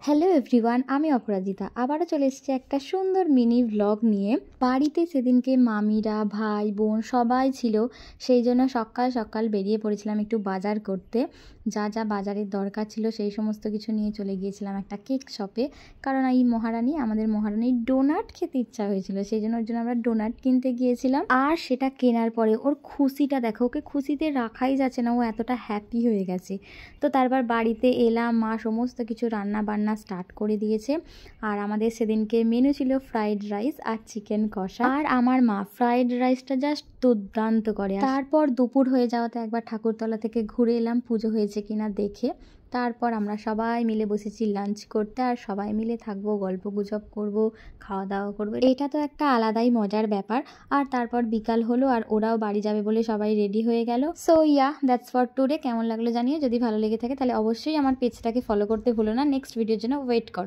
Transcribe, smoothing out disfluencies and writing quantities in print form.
Hello everyone, আমি অপরাজিতা আবারও চলে এসেছি একটা সুন্দর মিনি ভ্লগ নিয়ে। বাড়িতে সেদিনকে মামিরা, ভাই, বোন সবাই ছিল, সেই জন্য সকাল সকাল বেরিয়ে পড়েছিলাম একটু বাজার করতে। যা যা বাজারের দরকার ছিল সেই সমস্ত কিছু নিয়ে চলে গিয়েছিলাম একটা কেক শপে, কারণ এই আমাদের মহারানীর ডোনাট খেতে ইচ্ছা হয়েছিল, সেই জন্য ওর জন্য আমরা ডোনাট কিনতে গিয়েছিলাম। আর সেটা কেনার পরে ওর খুশিটা দেখো, ওকে খুশিতে রাখাই যাচ্ছে না, ও এতটা হ্যাপি হয়ে গেছে। তো তারপর বাড়িতে এলাম, মা সমস্ত কিছু রান্না বান্না স্টার্ট করে দিয়েছে। আর আমাদের সেদিনকে মেনু ছিল ফ্রাইড রাইস আর চিকেন কষা। আর আমার মা ফ্রাইড রাইসটা জাস্ট দুর্দান্ত করে। তারপর দুপুর হয়ে যাওয়াতে একবার ঠাকুরতলা থেকে ঘুরে এলাম পুজো হয়েছে কিনা দেখে। তারপর আমরা সবাই মিলে বসেছি লাঞ্চ করতে, আর সবাই মিলে থাকবো, গল্প গুজব করবো, খাওয়া দাওয়া করবো। এটা তো একটা আলাদাই মজার ব্যাপার। আর তারপর বিকাল হলো, আর ওরাও বাড়ি যাবে বলে সবাই রেডি হয়ে গেল। So yeah, that's for today. কেমন লাগলো জানিও, যদি ভালো লেগে থাকে তাহলে অবশ্যই আমার পেজটাকে ফলো করতে ভুলো না। নেক্সট ভিডিওর জন্য ওয়েট করো।